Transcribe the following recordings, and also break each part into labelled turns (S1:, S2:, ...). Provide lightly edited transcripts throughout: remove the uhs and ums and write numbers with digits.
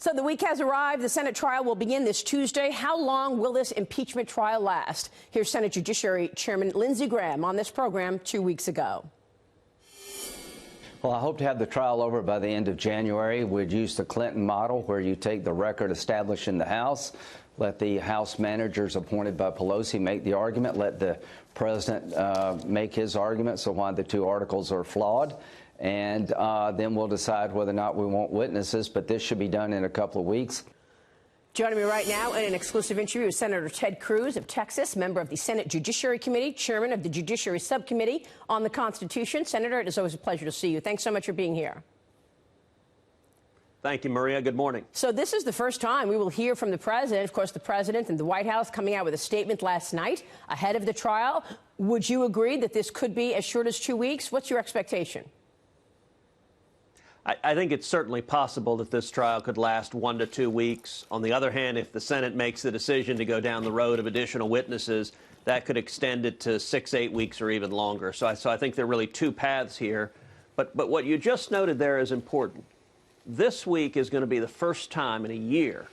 S1: So the week has arrived. The Senate trial will begin this Tuesday. How long will this impeachment trial last? Here's Senate Judiciary Chairman Lindsey Graham on this program 2 weeks ago.
S2: Well, I hope to have the trial over by the end of January. We'd use the Clinton model where you take the record established in the House, let the House managers appointed by Pelosi make the argument, let the president make his argument, so why the two articles are flawed. And then we'll decide whether or not we want witnesses, but this should be done in a couple of weeks.
S1: Joining me right now in an exclusive interview is Senator Ted Cruz of Texas, member of the Senate Judiciary Committee, chairman of the Judiciary Subcommittee on the Constitution. Senator, it is always a pleasure to see you. Thanks so much for being here.
S3: Thank you, Maria. Good morning.
S1: So this is the first time we will hear from the president. Of course, the president and the White House coming out with a statement last night ahead of the trial. Would you agree that this could be as short as 2 weeks? What's your expectation?
S3: I think it's certainly possible that this trial could last 1 to 2 weeks. On the other hand, if the Senate makes the decision to go down the road of additional witnesses, that could extend it to 6, 8 weeks or even longer. So I think there are really two paths here. But what you just noted there is important. This week is going to be the first time in a year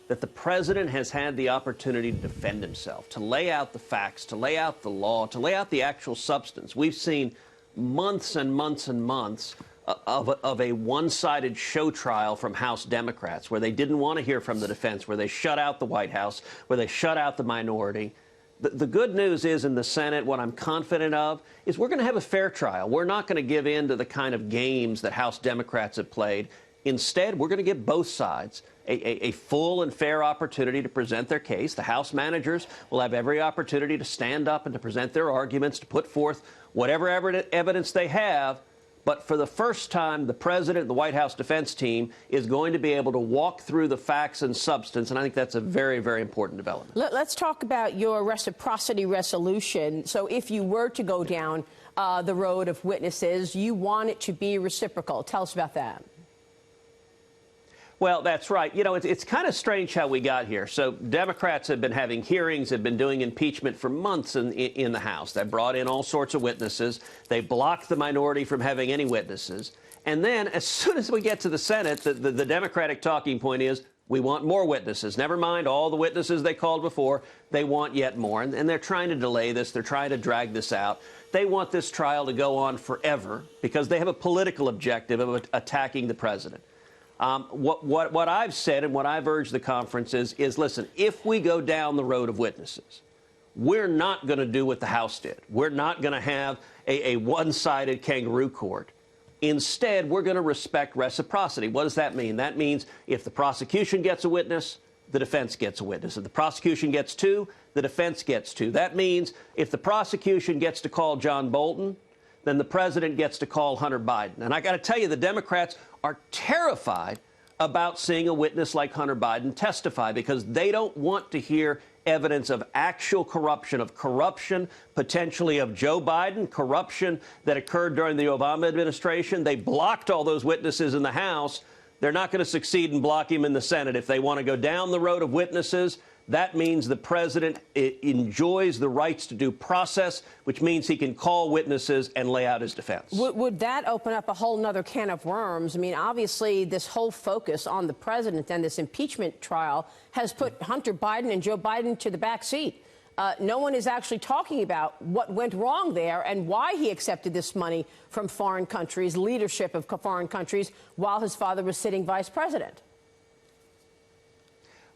S3: that the president has had the opportunity to defend himself, to lay out the facts, to lay out the law, to lay out the actual substance. We've seen months and months and months of a one-sided show trial from House Democrats, where they didn't want to hear from the defense, where they shut out the White House, where they shut out the minority. The good news is in the Senate, what I'm confident of, is we're going to have a fair trial. We're not going to give in to the kind of games that House Democrats have played. Instead, we're going to give both sides a full and fair opportunity to present their case. The House managers will have every opportunity to stand up and to present their arguments, to put forth whatever evidence they have. But for the first time, the president and the White House defense team is going to be able to walk through the facts and substance, and I think that's a very, very important development.
S1: Let's talk about your reciprocity resolution. So if you were to go down the road of witnesses, you want it to be reciprocal. Tell us about that.
S3: Well, that's right. You know, it's kind of strange how we got here. So Democrats have been having hearings, have been doing impeachment for months in the House. They brought in all sorts of witnesses. They blocked the minority from having any witnesses. And then as soon as we get to the Senate, the Democratic talking point is, we want more witnesses. Never mind all the witnesses they called before. They want yet more. And they're trying to delay this. They're trying to drag this out. They want this trial to go on forever because they have a political objective of attacking the president. What I've said and what I've urged the conference is, listen, if we go down the road of witnesses, we're not going to do what the House did. We're not going to have a one-sided kangaroo court. Instead, we're going to respect reciprocity. What does that mean? That means if the prosecution gets a witness, the defense gets a witness. If the prosecution gets two, the defense gets two. That means if the prosecution gets to call John Bolton, then the president gets to call Hunter Biden. And I got to tell you, the Democrats are terrified about seeing a witness like Hunter Biden testify because they don't want to hear evidence of actual corruption, potentially of Joe Biden, corruption that occurred during the Obama administration. They blocked all those witnesses in the House. They're not going to succeed in blocking them in the Senate. If they want to go down the road of witnesses, that means the president enjoys the rights to due process, which means he can call witnesses and lay out his defense.
S1: Would that open up a whole nother can of worms? I mean, obviously, this whole focus on the president and this impeachment trial has put Hunter Biden and Joe Biden to the back seat. No one is actually talking about what went wrong there and why he accepted this money from foreign countries, leadership of foreign countries, while his father was sitting vice president.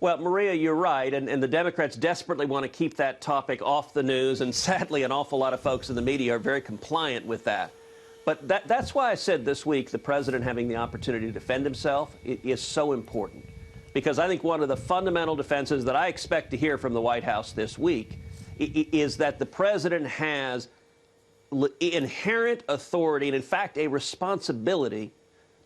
S3: Well, Maria, you're right, and the Democrats desperately want to keep that topic off the news, and sadly, an awful lot of folks in the media are very compliant with that. But that's why I said this week the president having the opportunity to defend himself is so important, because I think one of the fundamental defenses that I expect to hear from the White House this week is that the president has inherent authority and, in fact, a responsibility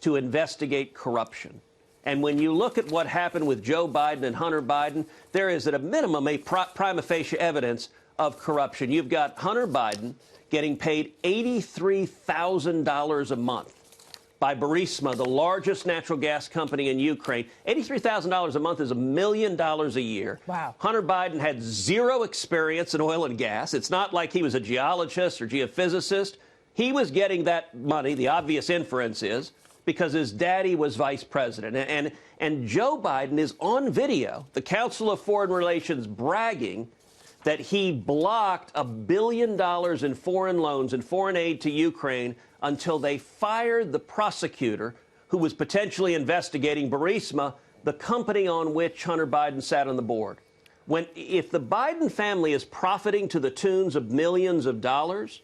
S3: to investigate corruption. And when you look at what happened with Joe Biden and Hunter Biden, there is at a minimum a prima facie evidence of corruption. You've got Hunter Biden getting paid $83,000 a month by Burisma, the largest natural gas company in Ukraine. $83,000 a month is $1 million a year.
S1: Wow.
S3: Hunter Biden had zero experience in oil and gas. It's not like he was a geologist or geophysicist. He was getting that money, the obvious inference is, because his daddy was vice president. And Joe Biden is on video, the Council of Foreign Relations, bragging that he blocked $1 billion in foreign loans and foreign aid to Ukraine until they fired the prosecutor who was potentially investigating Burisma, the company on which Hunter Biden sat on the board. If the Biden family is profiting to the tunes of millions of dollars,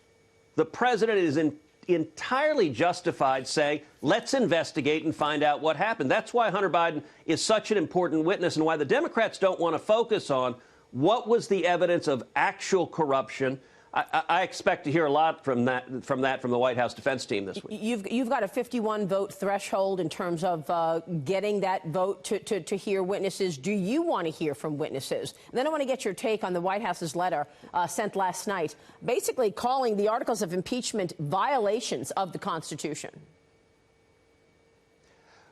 S3: the president is entirely justified saying, let's investigate and find out what happened. That's why Hunter Biden is such an important witness and why the Democrats don't want to focus on what was the evidence of actual corruption. I expect to hear a lot from the White House defense team this week.
S1: You've got a 51 vote threshold in terms of getting that vote to hear witnesses. Do you want to hear from witnesses? And then I want to get your take on the White House's letter sent last night, basically calling the articles of impeachment violations of the Constitution.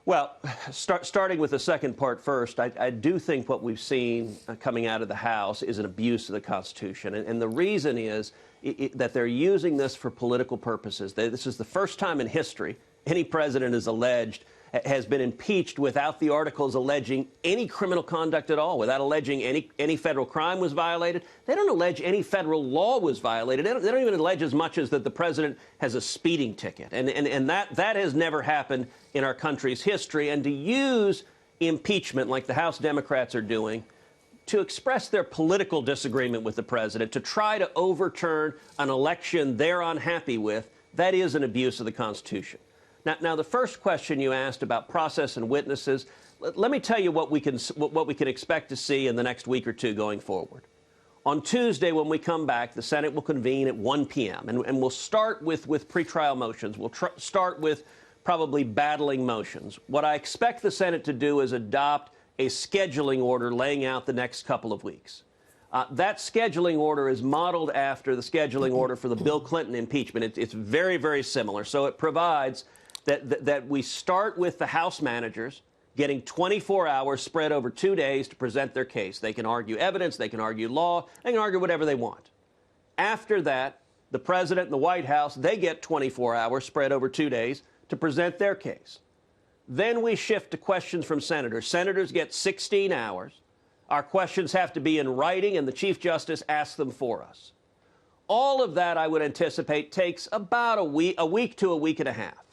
S3: Well, starting with the second part first, I do think what we've seen coming out of the House is an abuse of the Constitution. And the reason is that they're using this for political purposes. This is the first time in history any president has been impeached without the articles alleging any criminal conduct at all, without alleging any federal crime was violated. They don't allege any federal law was violated. They don't even allege as much as that the president has a speeding ticket. And that has never happened in our country's history. And to use impeachment like the House Democrats are doing to express their political disagreement with the president, to try to overturn an election they're unhappy with, that is an abuse of the Constitution. Now, the first question you asked about process and witnesses, let me tell you what we can expect to see in the next week or two going forward. On Tuesday, when we come back, the Senate will convene at 1 p.m., and we'll start with pretrial motions. We'll start with probably battling motions. What I expect the Senate to do is adopt a scheduling order laying out the next couple of weeks. That scheduling order is modeled after the scheduling order for the Bill Clinton impeachment. It's very, very similar. So it provides that we start with the House managers getting 24 hours spread over 2 days to present their case. They can argue evidence, they can argue law, they can argue whatever they want. After that, the president and the White House, they get 24 hours spread over 2 days to present their case. Then we shift to questions from senators. Senators get 16 hours. Our questions have to be in writing, and the Chief Justice asks them for us. All of that, I would anticipate, takes about a week to a week and a half.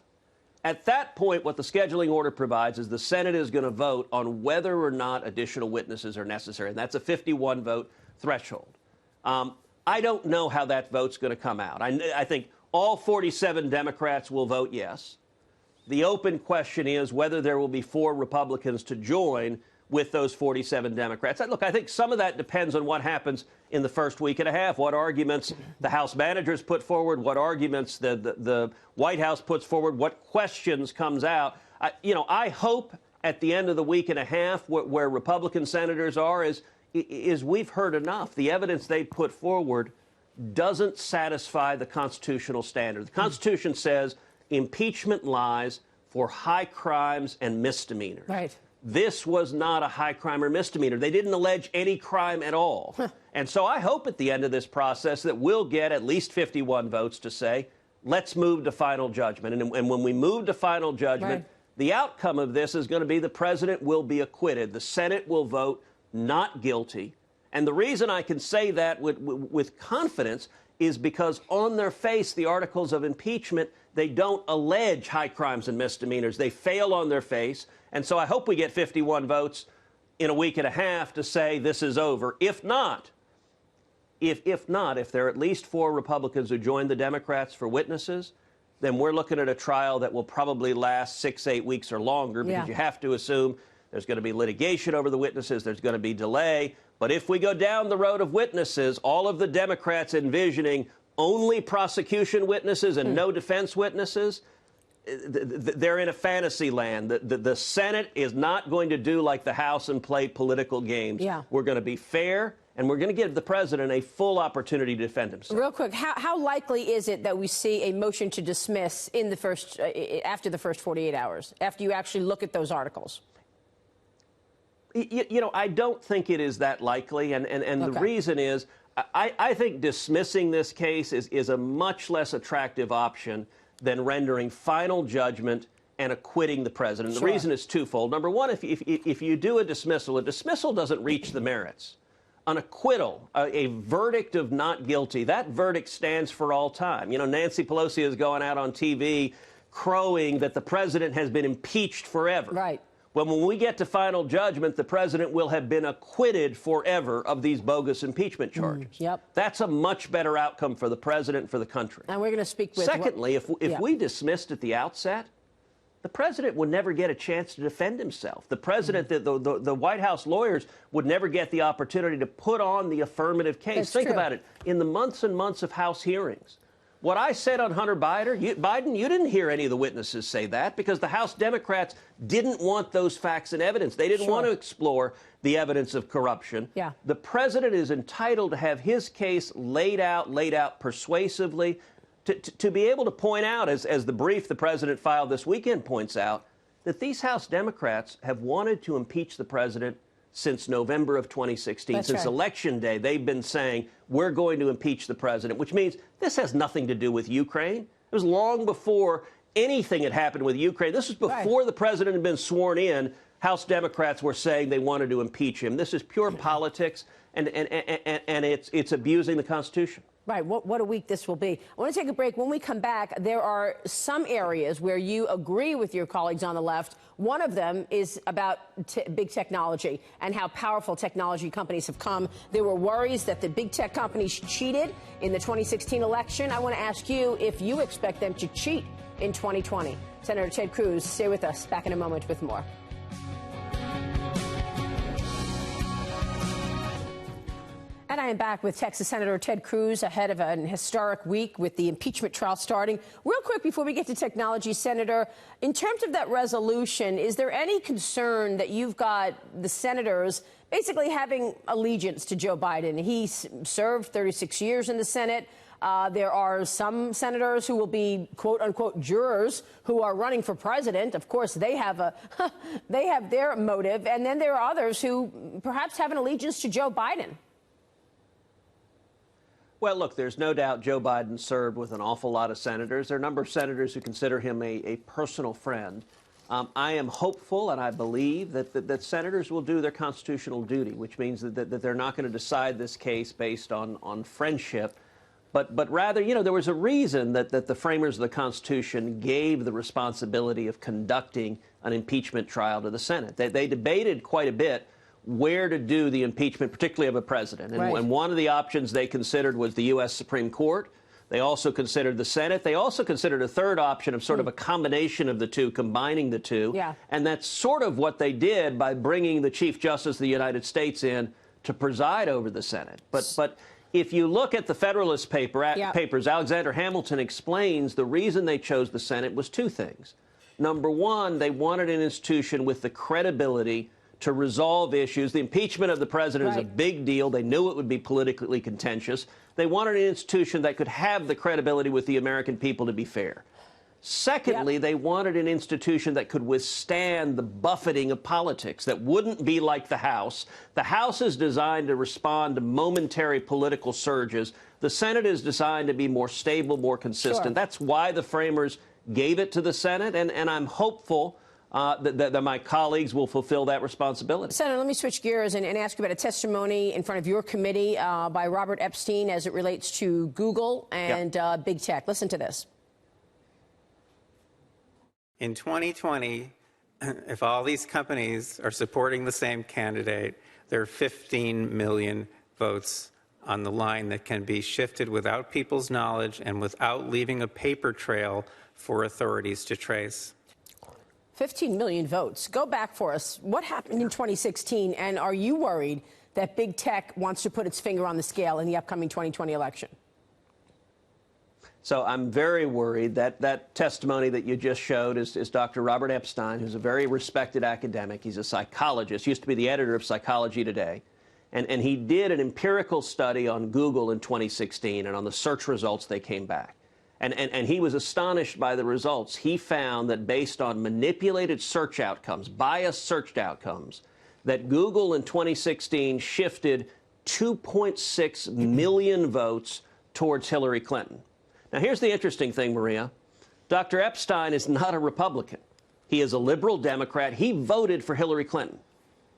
S3: At that point, what the scheduling order provides is the Senate is going to vote on whether or not additional witnesses are necessary, and that's a 51-vote threshold. I don't know how that vote's going to come out. I think all 47 Democrats will vote yes. The open question is whether there will be 4 Republicans to join with those 47 Democrats. Look, I think some of that depends on what happens in the first week and a half, what arguments the House managers put forward, what arguments the White House puts forward, what questions comes out. I hope at the end of the week and a half where Republican senators are is we've heard enough. The evidence they put forward doesn't satisfy the constitutional standard. The Constitution says impeachment lies for high crimes and misdemeanors.
S1: Right.
S3: This was not a high crime or misdemeanor. They didn't allege any crime at all. And so I hope at the end of this process that we'll get at least 51 votes to say, let's move to final judgment. And when we move to final judgment,
S1: right,
S3: the outcome of this is going to be the president will be acquitted. The Senate will vote not guilty. And the reason I can say that with confidence is because on their face, the articles of impeachment, they don't allege high crimes and misdemeanors. They fail on their face. And so I hope we get 51 votes in a week and a half to say this is over. If not, if there are at least 4 Republicans who join the Democrats for witnesses, then we're looking at a trial that will probably last 6-8 weeks or longer, because you have to assume there's going to be litigation over the witnesses, there's going to be delay. But if we go down the road of witnesses, all of the Democrats envisioning only prosecution witnesses and no defense witnesses, they're in a fantasy land. The Senate is not going to do like the House and play political games.
S1: Yeah.
S3: We're going to be fair, and we're going to give the president a full opportunity to defend himself.
S1: Real quick, how likely is it that we see a motion to dismiss in the first after the first 48 hours, after you actually look at those articles?
S3: I don't think it is that likely, and the reason is I think dismissing this case is a much less attractive option than rendering final judgment and acquitting the president.
S1: Sure.
S3: The reason is twofold. Number one, if you do a dismissal doesn't reach the merits. An acquittal, a verdict of not guilty, that verdict stands for all time. You know, Nancy Pelosi is going out on TV crowing that the president has been impeached forever.
S1: Right.
S3: Well, when we get to final judgment, the president will have been acquitted forever of these bogus impeachment charges.
S1: Yep.
S3: That's a much better outcome for the president and for the country.
S1: And we're going to speak with...
S3: Secondly, if we dismissed at the outset, the president would never get a chance to defend himself. The president, the White House lawyers would never get the opportunity to put on the affirmative case. Think about it. In the months and months of House hearings, what I said on Hunter Biden, you didn't hear any of the witnesses say that because the House Democrats didn't want those facts and evidence. They didn't want to explore the evidence of corruption.
S1: Yeah.
S3: The president is entitled to have his case laid out persuasively, to be able to point out, as the brief the president filed this weekend points out, that these House Democrats have wanted to impeach the president since November of 2016.
S1: That's
S3: since
S1: right.
S3: Election Day, they've been saying, we're going to impeach the president, which means this has nothing to do with Ukraine. It was long before anything had happened with Ukraine. This was before the president had been sworn in. House Democrats were saying they wanted to impeach him. This is pure politics, and it's abusing the Constitution.
S1: Right. What a week this will be. I want to take a break. When we come back, there are some areas where you agree with your colleagues on the left. One of them is about big technology and how powerful technology companies have come. There were worries that the big tech companies cheated in the 2016 election. I want to ask you if you expect them to cheat in 2020. Senator Ted Cruz, stay with us. Back in a moment with more. And I am back with Texas Senator Ted Cruz ahead of an historic week with the impeachment trial starting. Real quick before we get to technology, Senator, in terms of that resolution, is there any concern that you've got the senators basically having allegiance to Joe Biden? He served 36 years in the Senate. There are some senators who will be, quote unquote, jurors who are running for president. Of course, they have they have their motive. And then there are others who perhaps have an allegiance to Joe Biden.
S3: Well, look, there's no doubt Joe Biden served with an awful lot of senators. There are a number of senators who consider him a personal friend. I am hopeful, and I believe that senators will do their constitutional duty, which means that they're not going to decide this case based on friendship, but rather, you know, there was a reason that the framers of the Constitution gave the responsibility of conducting an impeachment trial to the Senate. They debated quite a bit where to do the impeachment, particularly of a president. And one of the options they considered was the U.S. Supreme Court. They also considered the Senate. They also considered a third option of sort of a combination of the two, combining the two. Yeah. And that's sort of what they did by bringing the Chief Justice of the United States in to preside over the Senate. But if you look at the Federalist papers, Alexander Hamilton explains the reason they chose the Senate was two things. Number one, they wanted an institution with the credibility to resolve issues. The impeachment of the president is a big deal. They knew it would be politically contentious. They wanted an institution that could have the credibility with the American people to be fair. Secondly, they wanted an institution that could withstand the buffeting of politics, that wouldn't be like the House. The House is designed to respond to momentary political surges. The Senate is designed to be more stable, more consistent. That's why the framers gave it to the Senate, and I'm hopeful that my colleagues will fulfill that responsibility.
S1: Senator, let me switch gears and ask you about a testimony in front of your committee by Robert Epstein as it relates to Google and big tech. Listen to this.
S4: In 2020, if all these companies are supporting the same candidate, there are 15 million votes on the line that can be shifted without people's knowledge and without leaving a paper trail for authorities to trace.
S1: 15 million votes. Go back for us. What happened in 2016? And are you worried that big tech wants to put its finger on the scale in the upcoming 2020 election?
S3: So I'm very worried that that testimony that you just showed is Dr. Robert Epstein, who's a very respected academic. He's a psychologist, used to be the editor of Psychology Today. And he did an empirical study on Google in 2016 and on the search results they came back. And he was astonished by the results. He found that based on manipulated search outcomes, biased searched outcomes, that Google in 2016 shifted 2.6 million votes towards Hillary Clinton. Now, here's the interesting thing, Maria. Dr. Epstein is not a Republican. He is a liberal Democrat. He voted for Hillary Clinton.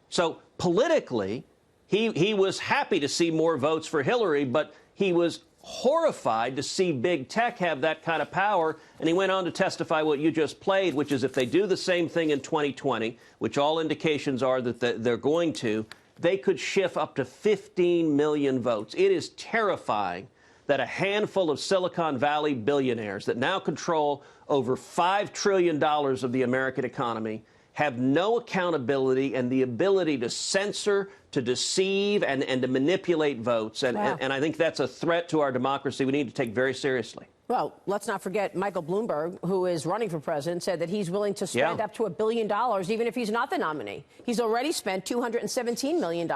S3: So politically, he was happy to see more votes for Hillary, but he was horrified to see big tech have that kind of power. And he went on to testify what you just played, which is if they do the same thing in 2020, which all indications are that they're going to, they could shift up to 15 million votes. It is terrifying that a handful of Silicon Valley billionaires that now control over $5 trillion of the American economy have no accountability and the ability to censor, to deceive, and to manipulate votes. And I think that's a threat to our democracy we need to take very seriously.
S1: Well, let's not forget Michael Bloomberg, who is running for president, said that he's willing to spend up to $1 billion, even if he's not the nominee. He's already spent $217 million.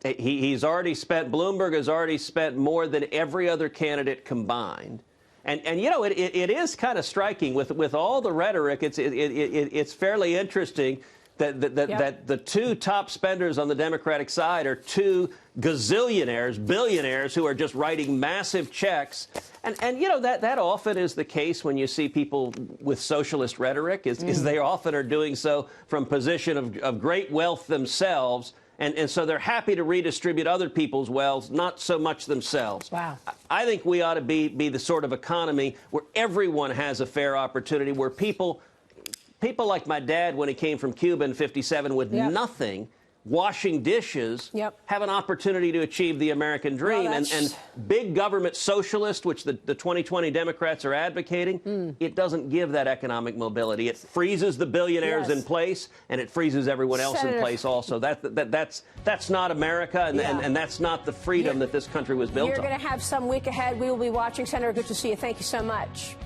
S3: Bloomberg has already spent more than every other candidate combined. And you know, it is kind of striking with all the rhetoric. It's fairly interesting that the two top spenders on the Democratic side are two gazillionaires, billionaires who are just writing massive checks. And you know, that often is the case when you see people with socialist rhetoric, is they often are doing so from a position of great wealth themselves. And so they're happy to redistribute other people's wealth, not so much themselves.
S1: Wow.
S3: I think we ought to be the sort of economy where everyone has a fair opportunity, where people like my dad when he came from Cuba in '57 with nothing, washing dishes, have an opportunity to achieve the American dream.
S1: Well,
S3: and big government socialist, which the 2020 Democrats are advocating, it doesn't give that economic mobility. It freezes the billionaires in place, and it freezes everyone else in place also. That's not America, and that's not the freedom that this country was built on.
S1: You're going to have some week ahead. We will be watching. Senator, good to see you. Thank you so much.